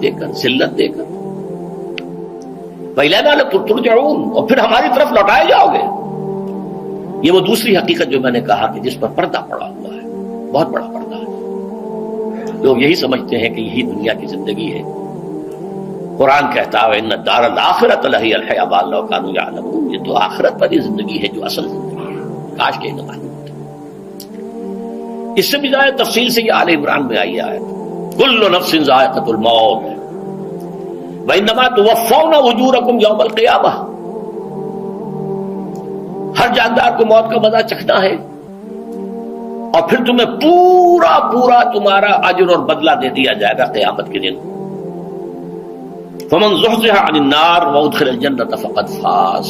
دے کر، ذلت دے کر، وَإِلَيْنَا تُرْجَعُونَ، اور پھر ہماری طرف لوٹائے جاؤ گے۔ یہ وہ دوسری حقیقت جو میں نے کہا کہ جس پر پردہ پڑا ہوا ہے، بہت بڑا پردہ ہے۔ لوگ یہی سمجھتے ہیں کہ یہی دنیا کی زندگی ہے۔ قرآن کہتا ہے ان الدار الآخرۃ لہی الحیوان لو کانوا یعلمون، یہ تو آخرت والی زندگی ہے جو اصل زندگی ہے، کاش کہ انہیں معلوم ہوتا۔ اس سے بھی زیادہ تفصیل سے یہ آل عمران میں آئی ہے، کل نفس ذائقۃ الموت وانما توفون اجورکم یوم القیامہ، ہر جاندار کو موت کا مزہ چکھنا ہے اور پھر تمہیں پورا پورا تمہارا اجر اور بدلہ دے دیا جائے گا قیامت کے دن۔ فمن زحزح عن النار وادخل الجنۃ فقد فاز،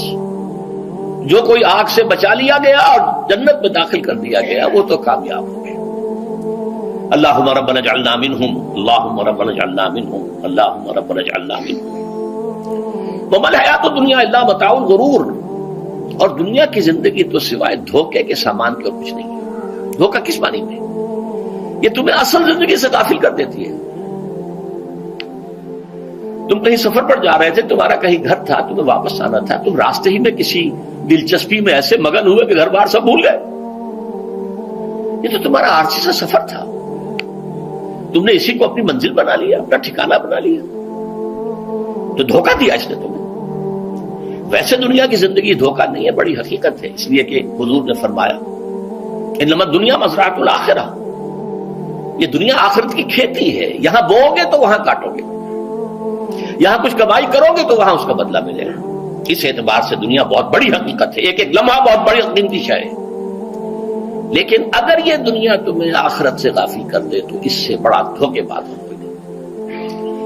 جو کوئی آگ سے بچا لیا گیا اور جنت میں داخل کر دیا گیا وہ تو کامیاب ہو گیا۔ اللہم ربنا اجعلنا منہم، اللہم ربنا اجعلنا منہم، اللہم ربنا اجعلنا منہم۔ وما الحیات الدنیا الا متاع الغرور، اور دنیا کی زندگی تو سوائے دھوکے کے سامان کے اور کچھ نہیں ہے۔ دھوکہ کس معنی میں؟ یہ تمہیں اصل زندگی سے غافل کر دیتی ہے۔ تم کہیں سفر پر جا رہے تھے، تمہارا کہیں گھر تھا، تمہیں واپس آنا تھا، تم راستے ہی میں کسی دلچسپی میں ایسے مگن ہوئے کہ گھر بار سب بھول گئے۔ یہ تو تمہارا عارضی سا سفر تھا، تم نے اسی کو اپنی منزل بنا لیا، اپنا ٹھکانہ بنا لیا، تو دھوکہ دیا اس نے تمہیں۔ ویسے دنیا کی زندگی دھوکہ نہیں ہے، بڑی حقیقت ہے، اس لیے کہ حضور نے فرمایا انما الدنیا مزرعۃ الآخرہ، یہ دنیا آخرت کی کھیتی ہے، یہاں بوؤ گے تو وہاں کاٹو گے، یہاں کچھ کمائی کرو گے تو وہاں اس کا بدلہ ملے گا۔ اس اعتبار سے دنیا بہت بڑی حقیقت ہے، ایک ایک لمحہ بہت بڑی قیمتی شے ہے، لیکن اگر یہ دنیا تمہیں آخرت سے غافل کر دے تو اس سے بڑا دھوکے باز ہو گئے۔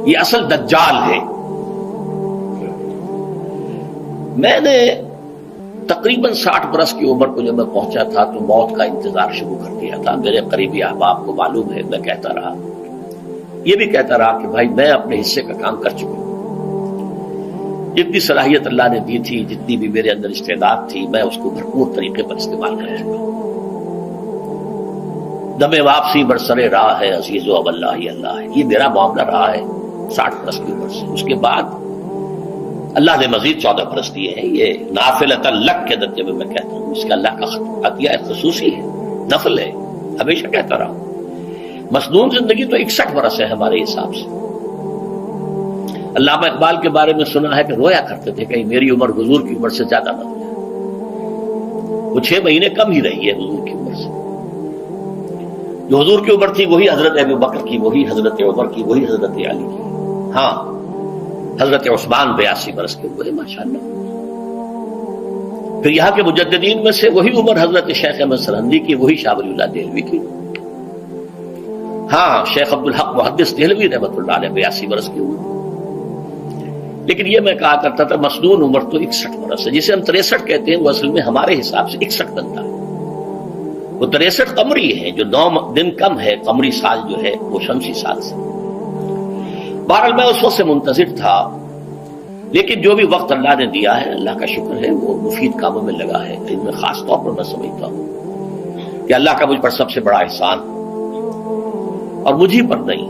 یہ اصل دجال ہے۔ میں نے تقریباً 60 برس کی عمر کو جب میں پہنچا تھا تو موت کا انتظار شروع کر دیا تھا۔ میرے قریبی احباب کو معلوم ہے، میں کہتا رہا، یہ بھی کہتا رہا کہ بھائی میں اپنے حصے کا کام کر چکا ہوں، جتنی صلاحیت اللہ نے دی تھی، جتنی بھی میرے اندر استعداد تھی، میں اس کو بھرپور طریقے پر استعمال کر چکا ہوں۔ دم واپسی برسر راہ ہے عزیز و اب اللہ ہی اللہ ہے، یہ میرا معاملہ رہا ہے 60 برس کی عمر سے۔ اس کے بعد اللہ نے مزید 14 برس دیے ہیں، یہ نافلۃ لک کے درجے میں کہتا ہوں، اس کا اللہ کا عطیہ خصوصی ہے، نفل ہے، ہمیشہ کہتا رہا ہوں۔ مسنون زندگی تو 61 برس ہے ہمارے حساب سے۔ علامہ اقبال کے بارے میں سنا ہے کہ رویا کرتے تھے کہیں میری عمر حضور کی عمر سے زیادہ نہ ہو جائے۔ وہ 6 مہینے کم ہی رہی ہے حضور کی عمر سے۔ جو حضور کی عمر تھی وہی حضرت ابو بکر کی، وہی حضرت عمر کی، وہی حضرت علی کی۔ ہاں، حضرت عثمان 82 برس کے ہوئے ماشاءاللہ۔ پھر یہاں کے مجددین میں سے وہی عمر حضرت شیخ احمد سرہندی کی، وہی شاہ ولی اللہ دہلوی کی۔ ہاں، شیخ عبدالحق محدث دہلوی رحمۃ اللہ علیہ 82 برس کی عمر۔ لیکن یہ میں کہا کرتا تھا مسنون عمر تو 61 برس ہے، جسے ہم 63 کہتے ہیں، وہ اصل میں ہمارے حساب سے 61 بنتا ہے۔ وہ 63 قمری ہے، جو 9 دن کم ہے، قمری سال جو ہے وہ شمسی سال سے۔ بہرحال میں اس وقت سے منتظر تھا، لیکن جو بھی وقت اللہ نے دیا ہے، اللہ کا شکر ہے، وہ مفید کاموں میں لگا ہے۔ ان میں خاص طور پر میں سمجھتا ہوں کہ اللہ کا مجھ پر سب سے بڑا احسان، اور مجھے پر نہیں،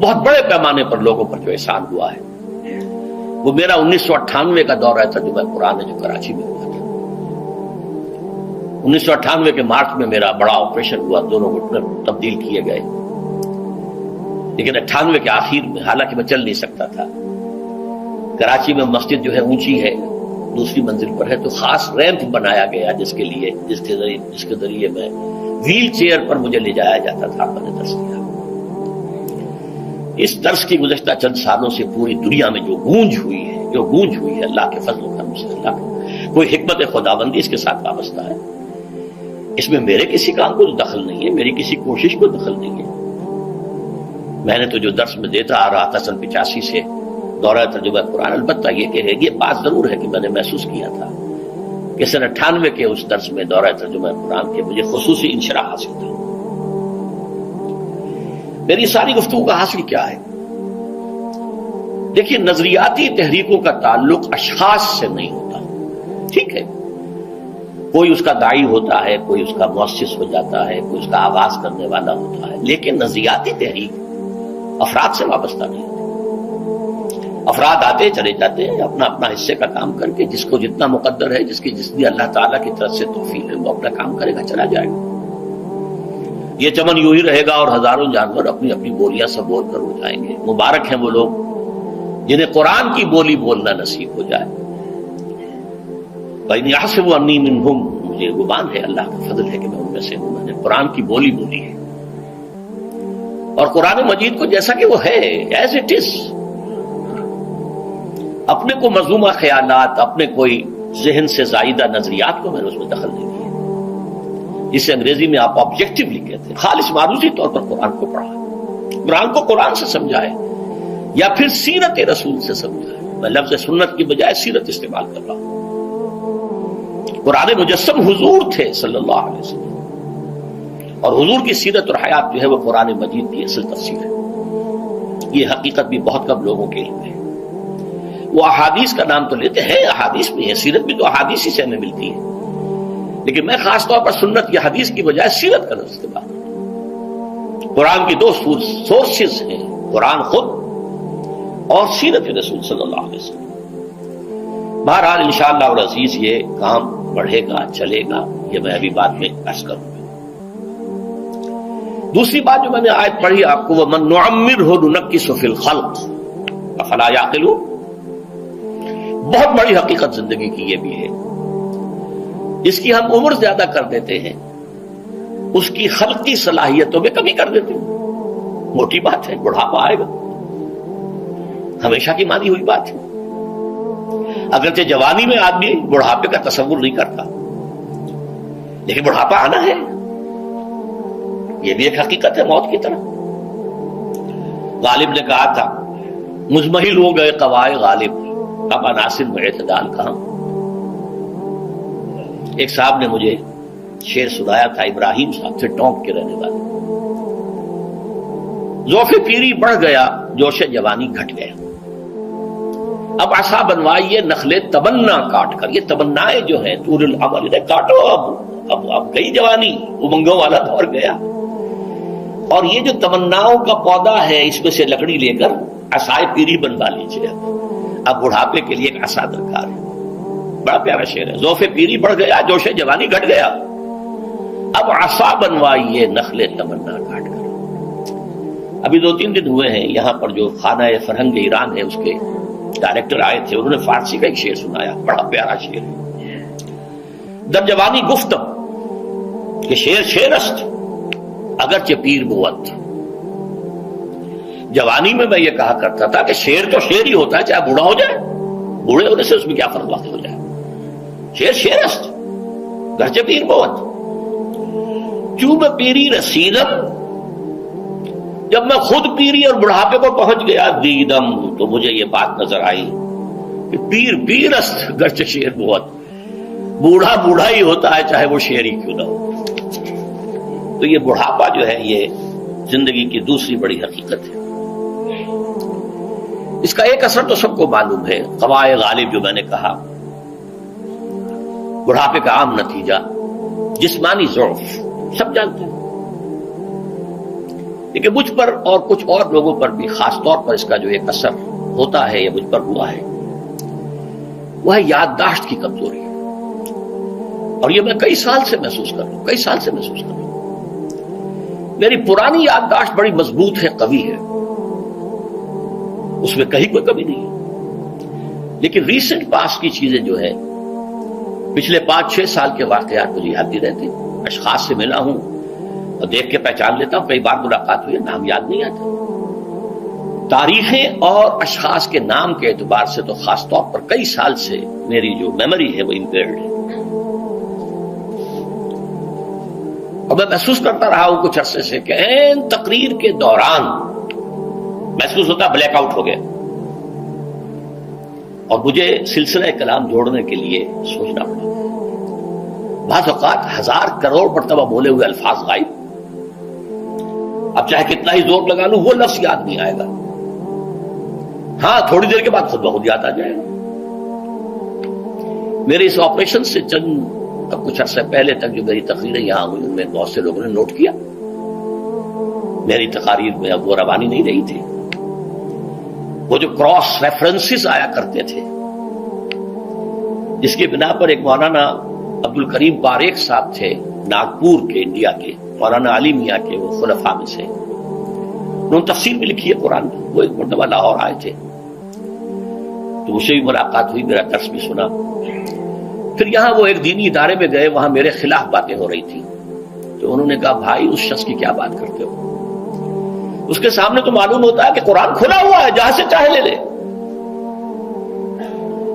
بہت بڑے پیمانے پر لوگوں پر جو احسان ہوا ہے، وہ میرا 1998 کا دورہ تھا جو میں قرآن جو کراچی میں ہوا تھا۔ 1998 کے مارچ میں میرا بڑا آپریشن ہوا، دونوں گھٹنے تبدیل کیے گئے، لیکن 98 کے آخر میں، حالانکہ میں چل نہیں سکتا تھا، کراچی میں مسجد جو ہے اونچی ہے، دوسری منزل پر ہے، تو خاص ریمپ بنایا گیا جس کے ذریعے میں ویل چیئر پر مجھے لے جایا جاتا تھا۔ میں نے درس کیا۔ اس درس کی گزشتہ چند سالوں سے پوری دنیا میں جو گونج ہوئی ہے اللہ کے فضل و کرم سے، اللہ کا کوئی حکمت خداوندی اس کے ساتھ وابستہ ہے۔ اس میں میرے کسی کام کو دخل نہیں ہے، میری کسی کوشش کو دخل نہیں ہے۔ میں نے تو جو درس میں دیتا آ رہا تھا سن 85 سے، دورہ ترجمہ قرآن، البتہ یہ بات ضرور ہے کہ میں نے محسوس کیا تھا کہ سن 98 کے اس درس میں دورہ ترجمہ قرآن کے مجھے خصوصی انشراح حاصل تھا۔ میری ساری گفتگو کا حاصل کیا ہے؟ دیکھیے، نظریاتی تحریکوں کا تعلق اشخاص سے نہیں ہوتا، ٹھیک ہے، کوئی اس کا داعی ہوتا ہے، کوئی اس کا مؤسس ہو جاتا ہے، کوئی اس کا آغاز کرنے والا ہوتا ہے، لیکن نظریاتی تحریک افراد سے وابستہ نہیں ہوتے. افراد آتے چلے جاتے ہیں اپنا اپنا حصے کا کام کر کے، جس کو جتنا مقدر ہے، جس کی جتنی اللہ تعالیٰ کی طرف سے توفیق ہے، وہ اپنا کام کرے گا، چلا جائے گا. یہ چمن یوں ہی رہے گا اور ہزاروں جانور اپنی اپنی بولیاں سب بول کر ہو جائیں گے. مبارک ہیں وہ لوگ جنہیں قرآن کی بولی بولنا نصیب ہو جائے. بھائی یحسب انی منہم، مجھے گمان ہے، اللہ کا فضل ہے کہ میں ان میں سے ہوں. میں نے قرآن کی بولی بولی ہے، اور قرآن مجید کو جیسا کہ وہ ہے ایز اٹ از، اپنے کو مذمومہ خیالات، اپنے کوئی ذہن سے زائدہ نظریات کو میں نے اس میں دخل نہیں دیا. جسے انگریزی میں آپ آبجیکٹیولی کہتے ہیں. خالص معروضی طور پر قرآن کو پڑھا، قرآن کو قرآن سے سمجھائے یا پھر سیرت رسول سے سمجھائے. میں لفظ سنت کی بجائے سیرت استعمال کر رہا ہوں. قرآن مجسم حضور تھے صلی اللہ علیہ وسلم، اور حضور کی سیرت اور حیات جو ہے وہ قرآن مجید کی اصل تفسیر ہے. یہ حقیقت بھی بہت کم لوگوں کے علم ہے. وہ احادیث کا نام تو لیتے ہیں، احادیث بھی ہے، سیرت بھی تو احادیث ہی سے ہمیں ملتی ہے، لیکن میں خاص طور پر سنت کی حدیث کی بجائے سیرت کا لفظ استعمال کرتا ہوں. قرآن کی دو سورسز ہیں، قرآن خود اور سیرت رسول صلی اللہ علیہ وسلم. بہرحال انشاءاللہ العزیز یہ کام بڑھے گا، چلے گا، یہ میں ابھی بعد میں عرض کروں گا. دوسری بات جو میں نے آیت پڑھی آپ کو، وَمَن نُعَمِّرْهُ نُنَكِّسُ فِي الْخَلْقِ أَفَلَا يَعْقِلُونَ، بہت بڑی حقیقت زندگی کی یہ بھی ہے. جس کی ہم عمر زیادہ کر دیتے ہیں اس کی خلقی صلاحیتوں میں کمی کر دیتے ہیں. موٹی بات ہے، بڑھاپا آئے گا، ہمیشہ کی مانی ہوئی بات ہے. اگرچہ جوانی میں آدمی بڑھاپے کا تصور نہیں کرتا، لیکن بڑھاپا آنا ہے، یہ بھی ایک حقیقت ہے موت کی طرح. غالب نے کہا تھا مزمحل ہو گئے قوائے غالب، اب عناصر میں اعتدال کہاں. ایک صاحب نے مجھے شعر سنایا تھا، ابراہیم صاحب سے ٹونک کے رہنے والے. ذوق پیری بڑھ گیا، جوش جوانی گھٹ گیا، اب عصا بنوائیے نخلے تمنا کاٹ کر. یہ تمنائیں جو ہیں طول العمل، انہیں کاٹو. اب گئی جوانی، امنگوں والا دور گیا، اور یہ جو تمناؤں کا پودا ہے اس میں سے لکڑی لے کر عصائے پیری بنوا لیجیے. اب بڑھاپے کے لیے ایک عصا درکار ہے. بڑا پیارا شعر ہے. ذوف پیری بڑھ گیا، جوش جوانی گھٹ گیا، اب عصا بنوائیے نخل تمنا کاٹ کر. ابھی 2-3 دن ہوئے ہیں، یہاں پر جو خانہ فرہنگ ایران ہے اس کے ڈائریکٹر آئے تھے، انہوں نے فارسی کا ایک شعر سنایا، بڑا پیارا شعر ہے. در جوانی گفتم کہ شعر است اگرچہ پیر بود. جوانی میں یہ کہا کرتا تھا کہ شعر تو شعر ہی ہوتا ہے چاہے بوڑھا ہو جائے، بوڑھے ہونے سے اس میں کیا فرق واقع ہو جائے. شعر است گرچہ پیر بود. چوب پیری رسیدم، جب میں خود پیری اور بڑھاپے کو پہنچ گیا، دیدم تو مجھے یہ بات نظر آئی کہ پیر است گرچہ شعر بود. بوڑھا بوڑھا ہی ہوتا ہے چاہے وہ شعر ہی کیوں نہ ہو. تو یہ بڑھاپا جو ہے یہ زندگی کی دوسری بڑی حقیقت ہے. اس کا ایک اثر تو سب کو معلوم ہے، قوائے غالب جو میں نے کہا، بڑھاپے کا عام نتیجہ جسمانی ضعف، سب جانتے ہیں. لیکن مجھ پر اور کچھ اور لوگوں پر بھی خاص طور پر اس کا جو ایک اثر ہوتا ہے یا مجھ پر ہوا ہے وہ ہے یادداشت کی کمزوری. اور یہ میں کئی سال سے محسوس کر رہا ہوں. میری پرانی یادداشت بڑی مضبوط ہے، قوی ہے، اس میں کہیں کوئی کمی نہیں ہے. لیکن ریسنٹ پاس کی چیزیں جو ہے، پچھلے 5-6 سال کے واقعات مجھے یاد نہیں رہتے. اشخاص سے ملا ہوں اور دیکھ کے پہچان لیتا ہوں، کئی بار ملاقات ہوئی، نام یاد نہیں آتا. تاریخیں اور اشخاص کے نام کے اعتبار سے تو خاص طور پر کئی سال سے میری جو میموری ہے وہ امپیئرڈ ہے. اور میں محسوس کرتا رہا ہوں کچھ عرصے سے کہ این تقریر کے دوران محسوس ہوتا بلیک آؤٹ ہو گیا، اور مجھے سلسلہ کلام جوڑنے کے لیے سوچنا پڑا. بعض اوقات 1000 کروڑ مرتبہ بولے ہوئے الفاظ غائب. اب چاہے کتنا ہی زور لگا لوں وہ لفظ یاد نہیں آئے گا. ہاں تھوڑی دیر کے بعد خود بخود یاد آ جائے گا. میرے اس آپریشن سے اب کچھ عرصے پہلے تک جو میری تقریریں یہاں ہوئی ان میں بہت سے لوگوں نے نوٹ کیا، میری تقاریر میں اب وہ روانی نہیں رہی تھی. وہ جو کراس ریفرنسز آیا کرتے تھے، جس کی بنا پر ایک مولانا عبد الکریم باریک صاحب تھے ناگپور کے، انڈیا کے، مولانا علی میاں کے وہ خلفاء میں سے، انہوں نے تفسیر بھی لکھی ہے قرآن کی، وہ ایک مرتبہ لاہور آئے تھے تو اسے بھی ملاقات ہوئی، میرا درس بھی سنا. پھر یہاں وہ ایک دینی ادارے میں گئے، وہاں میرے خلاف باتیں ہو رہی تھی، تو انہوں نے کہا بھائی اس شخص کی کیا بات کرتے ہو، اس کے سامنے تو معلوم ہوتا ہے کہ قرآن کھلا ہوا ہے، جہاں سے چاہے لے لے،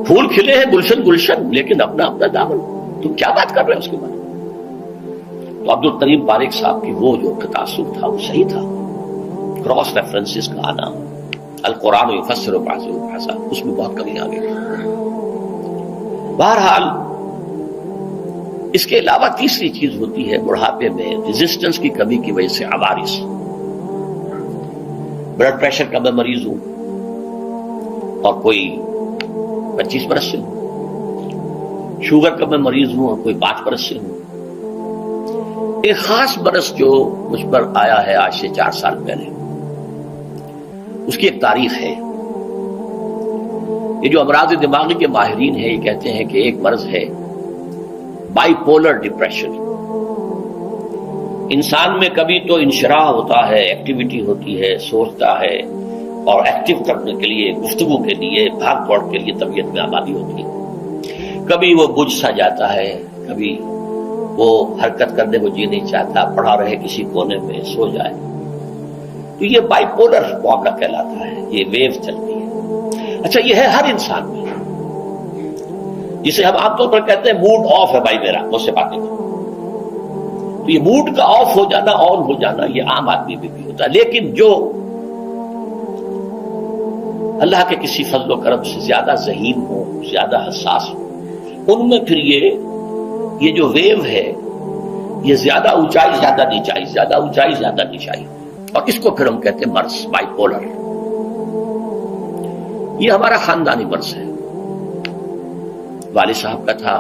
پھول کھلے ہیں گلشن گلشن، لیکن اپنا اپنا دامن، تم کیا بات کر رہے ہو اس کے بارے میں. تو عبد الکریم باریک صاحب کی وہ جو تاثر تھا وہ صحیح تھا. کراس ریفرنسز کا آنا، القرآن یفسر بعضہ بعضا، اس میں بہت کمی آ گئی. بہرحال اس کے علاوہ تیسری چیز ہوتی ہے بڑھاپے میں ریزسٹنس کی کمی کی وجہ سے عوارض. بلڈ پریشر کا میں مریض ہوں اور کوئی 25 برس سے ہوں، شوگر کا میں مریض ہوں اور کوئی 5 برس سے ہوں. ایک خاص برس جو مجھ پر آیا ہے آج سے 4 سال پہلے، اس کی ایک تاریخ ہے. یہ جو امراض دماغی کے ماہرین ہیں یہ کہتے ہیں کہ ایک مرض ہے بائی پولر ڈپریشن. انسان میں کبھی تو انشراح ہوتا ہے، ایکٹیویٹی ہوتی ہے، سوچتا ہے اور ایکٹیو کرنے کے لیے، گفتگو کے لیے، بھاگ دوڑ کے لیے طبیعت میں آبادی ہوتی ہے. کبھی وہ بجھ سا جاتا ہے، کبھی وہ حرکت کرنے کو جی نہیں چاہتا، پڑا رہے کسی کونے میں، سو جائے. تو یہ بائی پولر معاملہ کہلاتا ہے، یہ ویو چلتی ہے. اچھا یہ ہے ہر انسان میں، جسے ہم عام طور پر کہتے ہیں موڈ آف ہے بھائی میرا، مجھ سے باتیں کرو. تو یہ موڈ کا آف ہو جانا، آن ہو جانا، یہ عام آدمی میں بھی ہوتا ہے. لیکن جو اللہ کے کسی فضل و کرم سے زیادہ ذہین ہو، زیادہ حساس ہو، ان میں پھر یہ جو ویو ہے یہ زیادہ اونچائی زیادہ نیچائی، زیادہ اونچائی زیادہ نیچائی، اور اس کو پھر ہم کہتے ہیں مرض، بائی پولر. یہ ہمارا خاندانی مرض ہے. والد صاحب کا تھا،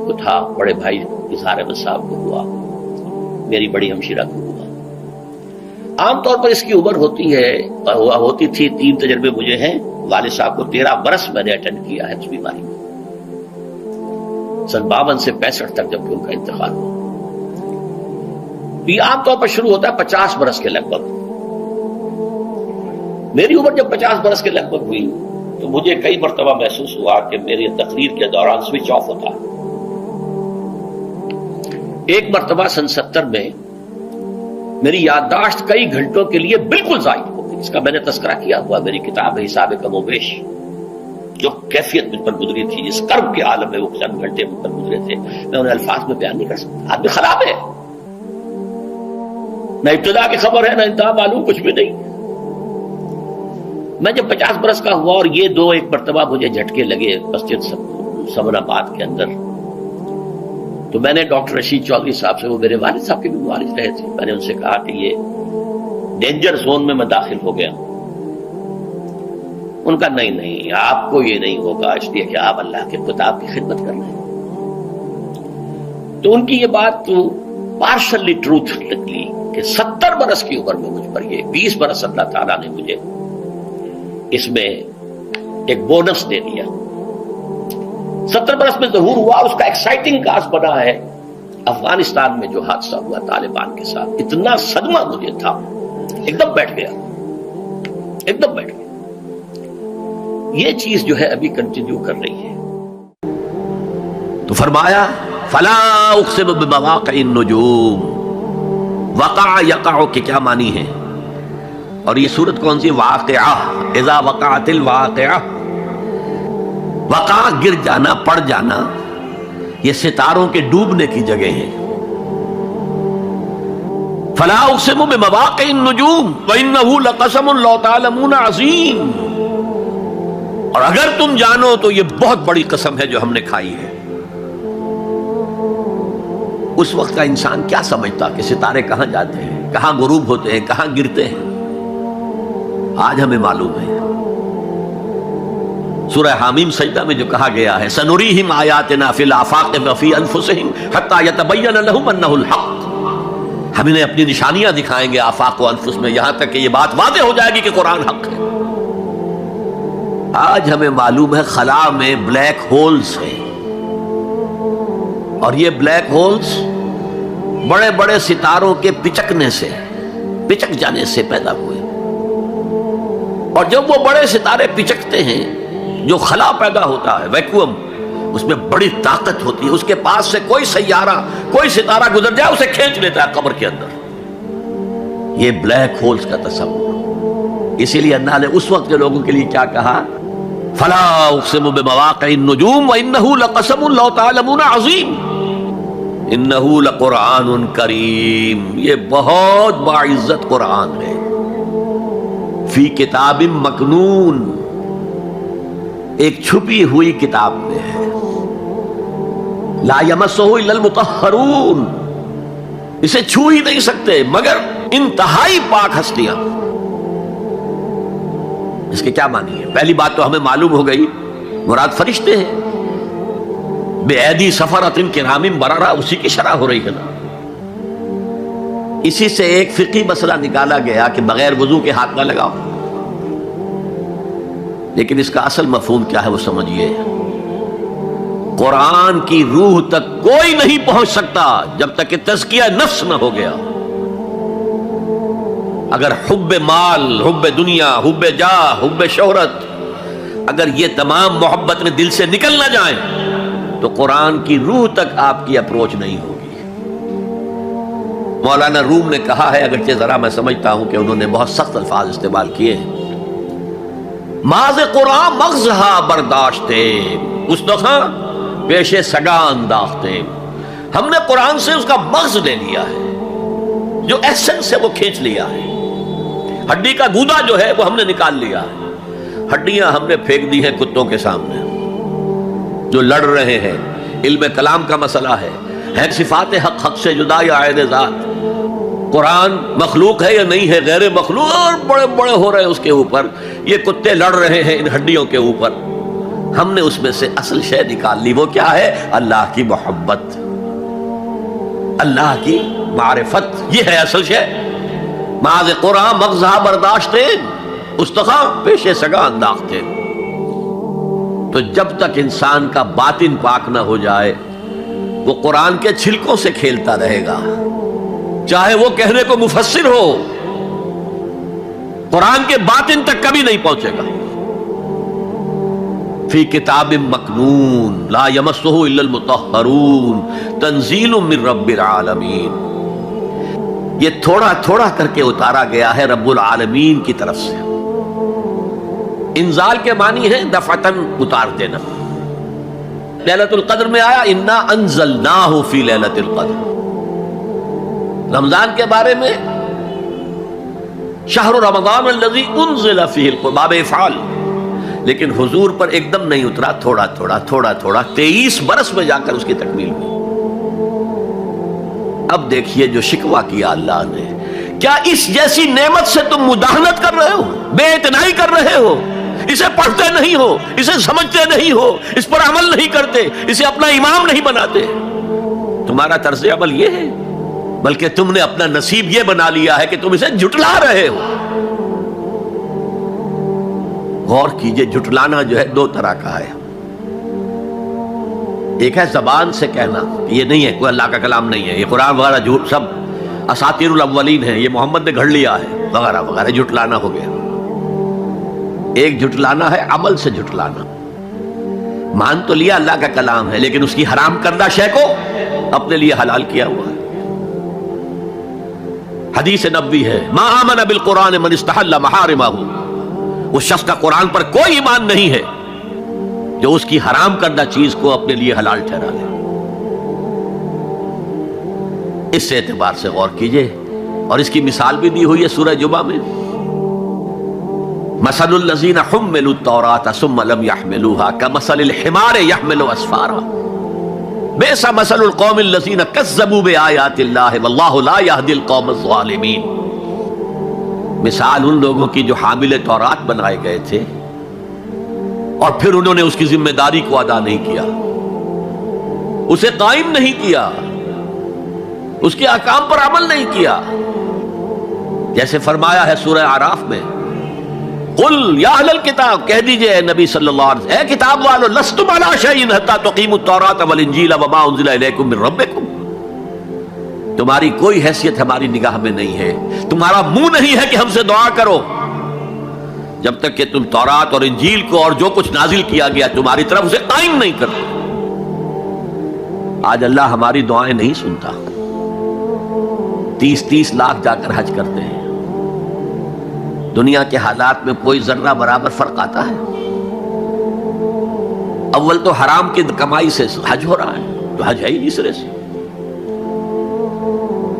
وہ تھا، بڑے بھائی اظہار احمد صاحب کو ہوا، میری بڑی ہمشیرہ کو ہوا. عام طور پر اس کی عمر ہوتی ہے اور ہوتی تھی، 3 تجربے مجھے ہیں. والد صاحب کو 13 برس میں نے اٹینڈ کیا ہے اس بیماری میں، سن 52 سے 65 تک جب کہ ان کا انتقال ہوا. یہ عام طور پر شروع ہوتا ہے 50 برس کے لگ بھگ. میری عمر جب 50 برس کے لگ بھگ ہوئی تو مجھے کئی مرتبہ محسوس ہوا کہ میری تقریر کے دوران سوئچ آف ہوتا ہے. ایک مرتبہ سن 70 میں میری یادداشت کئی گھنٹوں کے لیے بالکل ضائع ہو گئی. اس کا میں نے تذکرہ کیا ہوا، میری کتاب ہے حساب کم و بیش. جو کیفیت مجھ پر گزری تھی، جس کرب کے عالم میں وہ چند گھنٹے مجھ پر گزرے تھے، میں انہیں الفاظ میں بیان نہیں کر سکتا. آدمی خراب ہے، نہ ابتدا کی خبر ہے نہ انتہا معلوم، کچھ بھی نہیں. میں جب 50 برس کا ہوا اور یہ 2 مرتبہ مجھے جھٹکے لگے مسجد سمن آباد کے اندر، تو میں نے ڈاکٹر رشید چودھری صاحب سے، وہ میرے والد صاحب کے بھی والد رہے تھے، میں نے ان سے کہا کہ یہ ڈینجر زون میں داخل ہو گیا. ان کا نہیں آپ کو یہ نہیں ہوگا، اس لیے کہ آپ اللہ کے کتاب کی خدمت کر رہے ہیں. تو ان کی یہ بات تو پارشلی ٹروتھ نکلی کہ 70 برس کی عمر میں مجھ پر یہ 20 برس اللہ تعالیٰ نے مجھے اس میں ایک بونس دے دیا. 70 برس میں ظہور ہوا. اس کا ایکسائٹنگ کاز بنا ہے افغانستان میں جو حادثہ ہوا طالبان کے ساتھ. اتنا صدمہ مجھے تھا، ایک دم بیٹھ گیا، ایک دم بیٹھ گیا. یہ چیز جو ہے ابھی کنٹینیو کر رہی ہے. تو فرمایا فلا اقسم بمواقع النجوم. وقع یقع کے کیا معنی ہے؟ اور یہ سورت کون سی؟ واقعہ. اذا وقعت الواقعہ، وقع گر جانا، پڑ جانا، یہ ستاروں کے ڈوبنے کی جگہ ہے. فلا اقسم بمواقع النجوم وانه لقسم لو تعلمون عظیم. اور اگر تم جانو تو یہ بہت بڑی قسم ہے جو ہم نے کھائی ہے. اس وقت کا انسان کیا سمجھتا کہ ستارے کہاں جاتے ہیں، کہاں غروب ہوتے ہیں، کہاں گرتے ہیں. آج ہمیں معلوم ہے. سورہ حامیم سجدہ میں جو کہا گیا ہے سنریہم آیاتنا فی الآفاق وفی انفسہم حتی یتبین لہم انہ الحق، ہم انہیں اپنی نشانیاں دکھائیں گے آفاق و انفس میں، یہاں تک کہ یہ بات واضح ہو جائے گی کہ قرآن حق ہے. آج ہمیں معلوم ہے خلا میں بلیک ہولز ہیں، اور یہ بلیک ہولز بڑے بڑے ستاروں کے پچکنے سے، پچک جانے سے پیدا ہوئے، اور جب وہ بڑے ستارے پچکتے ہیں، جو خلا پیدا ہوتا ہے ویکیوم، اس میں بڑی طاقت ہوتی ہے، اس کے پاس سے کوئی سیارہ، کوئی ستارہ گزر جائے اسے کھینچ لیتا ہے قبر کے اندر۔ یہ بلیک ہولز کا تصور۔ اسی لیے اللہ نے اس وقت کے لوگوں کے لیے کیا کہا؟ فلا اقسم بمواقع النجوم وانه لقسم لو تعلمون عظیم انه لقرآن کریم، یہ بہت باعزت قرآن ہے، فی کتاب مکنون، ایک چھپی ہوئی کتاب میں ہے، لا یمسہ الا المطہرون، اسے چھو ہی نہیں سکتے مگر انتہائی پاک ہستیاں۔ اس کے کیا معنی ہے؟ پہلی بات تو ہمیں معلوم ہو گئی، مراد فرشتے ہیں، بے ایدی سفرۃ کرام بررہ، اسی کی شرح ہو رہی ہے نا۔ اسی سے ایک فقہی مسئلہ نکالا گیا کہ بغیر وضو کے ہاتھ نہ لگاؤ، لیکن اس کا اصل مفہوم کیا ہے وہ سمجھیے۔ قرآن کی روح تک کوئی نہیں پہنچ سکتا جب تک کہ تزکیہ نفس نہ ہو گیا۔ اگر حب مال، حب دنیا، حب جاہ، حب شہرت، اگر یہ تمام محبت میں دل سے نکل نہ جائیں تو قرآن کی روح تک آپ کی اپروچ نہیں ہوگی۔ مولانا روم نے کہا ہے، اگرچہ ذرا میں سمجھتا ہوں کہ انہوں نے بہت سخت الفاظ استعمال کیے ہیں، ماز قرآن مغزہا برداشتے استخاں پیش سگا انداختے، ہم نے قرآن سے اس کا مغز لے لیا ہے، جو ایسنس ہے وہ کھینچ لیا ہے، ہڈی کا گودا جو ہے وہ ہم نے نکال لیا ہے، ہڈیاں ہم نے پھینک دی ہیں کتوں کے سامنے جو لڑ رہے ہیں۔ علم کلام کا مسئلہ ہے صفات حق حق سے جدا یا عین ذات، قرآن مخلوق ہے یا نہیں ہے، غیر مخلوق، اور بڑے بڑے ہو رہے ہیں اس کے اوپر، یہ کتے لڑ رہے ہیں ان ہڈیوں کے اوپر۔ ہم نے اس میں سے اصل شے نکال لی، وہ کیا ہے؟ اللہ کی محبت، اللہ کی معرفت، یہ ہے اصل شے۔ معاذ قرآن مغزہ برداشتے استخاں پیش سگا انداختے۔ تو جب تک انسان کا باطن پاک نہ ہو جائے وہ قرآن کے چھلکوں سے کھیلتا رہے گا، چاہے وہ کہنے کو مفسر ہو، قرآن کے باطن تک کبھی نہیں پہنچے گا۔ فی کتاب مکنون لا یمسہ الا المطہرون تنزیل من رب العالمین، یہ تھوڑا تھوڑا کر کے اتارا گیا ہے رب العالمین کی طرف سے۔ انزال کے معنی ہے دفعتاً اتار دینا۔ لیلۃ القدر میں آیا انا انزلناہ فی لیلۃ القدر۔ رمضان کے بارے میں شہر رمضان الذی انزل فیہ القرآن، باب افعال، لیکن حضور پر ایک دم نہیں اترا، تھوڑا تھوڑا تھوڑا تھوڑا 23 برس میں جا کر اس کی تکمیل ہوئی۔ اب دیکھیے جو شکوہ کیا اللہ نے، کیا اس جیسی نعمت سے تم مداہنت کر رہے ہو، بے اعتنائی کر رہے ہو، اسے پڑھتے نہیں ہو، اسے سمجھتے نہیں ہو، اس پر عمل نہیں کرتے، اسے اپنا امام نہیں بناتے؟ تمہارا طرز عمل یہ ہے، بلکہ تم نے اپنا نصیب یہ بنا لیا ہے کہ تم اسے جھٹلا رہے ہو۔ غور کیجئے، جھٹلانا جو ہے دو طرح کا ہے، ایک ہے زبان سے کہنا کہ یہ نہیں ہے، کوئی اللہ کا کلام نہیں ہے، یہ قرآن وغیرہ جھوٹ، سب اساطیر الاولین ہیں، یہ محمد نے گھڑ لیا ہے وغیرہ وغیرہ، جھٹلانا ہو گیا۔ ایک جھٹلانا ہے عمل سے جھٹلانا، مان تو لیا اللہ کا کلام ہے لیکن اس کی حرام کردہ شے کو اپنے لیے حلال کیا ہوا ہے۔ حدیث نبوی ہے ما آمن بالقرآن من استحل محارمہ، اس شخص کا قرآن پر کوئی ایمان نہیں ہے جو اس کی حرام کردہ چیز کو اپنے لیے حلال ٹھہرا لے۔ اس اعتبار سے غور کیجئے، اور اس کی مثال بھی دی ہوئی ہے سورہ جمعہ میں، مثل الذین حملوا التوراۃ ثم لم يحملوها كمثل الحمار يحمل اسفارا بئس مثل القوم الذین کذبوا بآیات اللہ واللہ لا يهدی القوم الظالمین۔ مثال ان لوگوں کی جو حامل تورات بنائے گئے تھے اور پھر انہوں نے اس کی ذمہ داری کو ادا نہیں کیا، اسے قائم نہیں کیا، اس کے احکام پر عمل نہیں کیا۔ جیسے فرمایا ہے سورہ اعراف میں قل یا اہل الکتاب، کہہ دیجئے اے نبی صلی اللہ علیہ وسلم، اے کتاب والو، لستم علی شیء حتی تقیموا التوراۃ والانجیل وما انزل الیکم من ربکم، تمہاری کوئی حیثیت ہماری نگاہ میں نہیں ہے، تمہارا منہ نہیں ہے کہ ہم سے دعا کرو جب تک کہ تم تورات اور انجیل کو اور جو کچھ نازل کیا گیا تمہاری طرف اسے قائم نہیں کرتے۔ آج اللہ ہماری دعائیں نہیں سنتا، 30 لاکھ جا کر حج کرتے ہیں، دنیا کے حالات میں کوئی ذرہ برابر فرق آتا ہے؟ اول تو حرام کی کمائی سے حج ہو رہا ہے، تو حج ہے ہی نہیں سرے سے،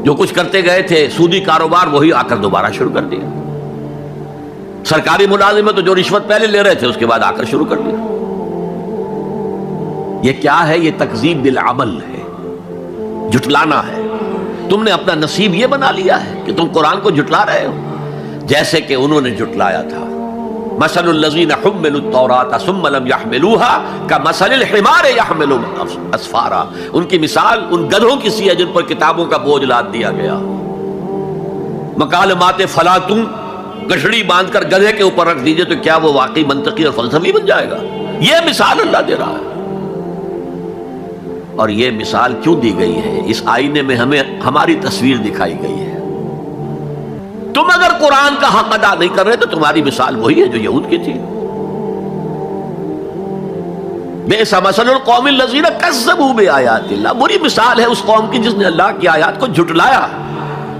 جو کچھ کرتے گئے تھے سودی کاروبار وہی آ کر دوبارہ شروع کر دیا، سرکاری ملازمت تو جو رشوت پہلے لے رہے تھے اس کے بعد آ کر شروع کر دیا۔ یہ کیا ہے؟ یہ تکذیب بالعمل ہے، جھٹلانا ہے۔ تم نے اپنا نصیب یہ بنا لیا ہے کہ تم قرآن کو جھٹلا رہے ہو، جیسے کہ انہوں نے جھٹلایا تھا۔ مثل الذین حملوا التوراۃ ثم لم يحملوها كمثل الحمار يحمل اسفارا، ان کی مثال ان گدھوں کی سی ہے جن پر کتابوں کا بوجھ لاد دیا گیا۔ مکالمات فلاطوں، گٹھڑی باندھ کر گدھے کے اوپر رکھ دیجئے تو کیا وہ واقعی منطقی اور فلسفی بن جائے گا؟ یہ مثال اللہ دے رہا ہے۔ اور یہ مثال کیوں دی گئی ہے؟ اس آئینے میں ہمیں ہماری تصویر دکھائی گئی ہے۔ تم اگر قرآن کا حق ادا نہیں کر رہے تو تمہاری مثال وہی ہے جو یہود کی تھی۔ بئس مثل القوم الذین کذبوا بآیات اللہ، بری مثال ہے اس قوم کی جس نے اللہ کی آیات کو جھٹلایا۔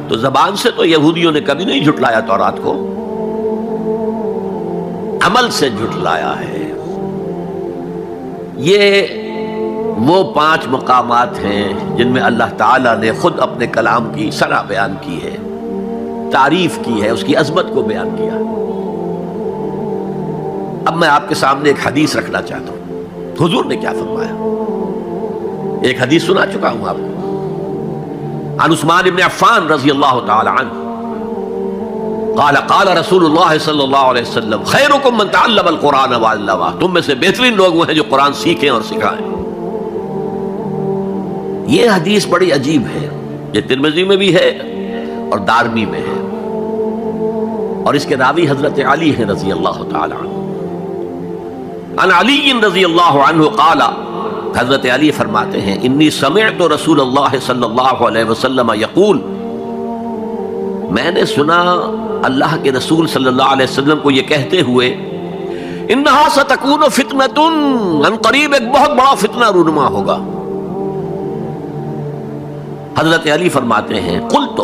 تو زبان سے تو یہودیوں نے کبھی نہیں جھٹلایا تورات کو، عمل سے جھٹلایا ہے۔ یہ وہ 5 مقامات ہیں جن میں اللہ تعالیٰ نے خود اپنے کلام کی ثنا بیان کی ہے، تعریف کی ہے، اس کی عظمت کو بیان کیا۔ اب میں آپ کے سامنے ایک حدیث رکھنا چاہتا ہوں، حضور نے کیا فرمایا۔ ایک حدیث سنا چکا ہوں آپ کو، عن عثمان بن عفان رضی اللہ تعالی عنہ قال قال رسول اللہ صلی اللہ علیہ وسلم خیرکم من تعلم القرآن وعلمہ، تم میں سے بہترین لوگ وہ ہیں جو قرآن سیکھیں اور سکھائیں۔ یہ حدیث بڑی عجیب ہے، یہ ترمذی میں بھی ہے اور دارمی میں ہے، اور اس کے راوی حضرت علی ہیں رضی اللہ تعالی عنہ۔ عن علی رضی اللہ عنہ قال، حضرت علی فرماتے ہیں انی سمعت رسول اللہ صلی اللہ علیہ وسلم یقول، میں نے سنا اللہ کے رسول صلی اللہ علیہ وسلم کو یہ کہتے ہوئے، انہا ستکون فتنۃ، ان قریب ایک بہت بڑا فتنہ رونما ہوگا۔ حضرت علی فرماتے ہیں قلت،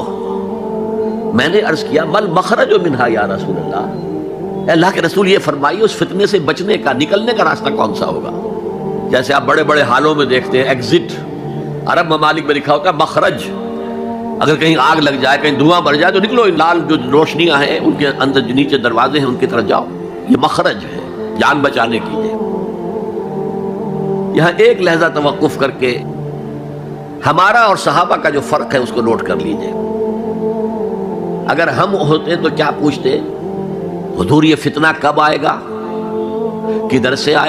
میں نے عرض کیا مل مخرج منہا یا رسول اللہ، اے اللہ کے رسول یہ فرمائیے اس فتنے سے بچنے کا، نکلنے کا راستہ کون سا ہوگا؟ جیسے آپ بڑے بڑے حالوں میں دیکھتے ہیں ایگزٹ، عرب ممالک میں لکھا ہوتا ہے مخرج، اگر کہیں آگ لگ جائے، کہیں دھواں بڑھ جائے تو نکلو، لال جو روشنیاں ہیں ان کے اندر جو نیچے دروازے ہیں ان کی طرف جاؤ، یہ مخرج ہے جان بچانے کے لیے۔ یہاں ایک لحظہ توقف کر کے ہمارا اور صحابہ کا جو فرق ہے اس کو نوٹ کر لیجئے۔ اگر ہم ہوتے تو کیا پوچھتے، حضور یہ فتنہ کب آئے گا، کدھر سے آئے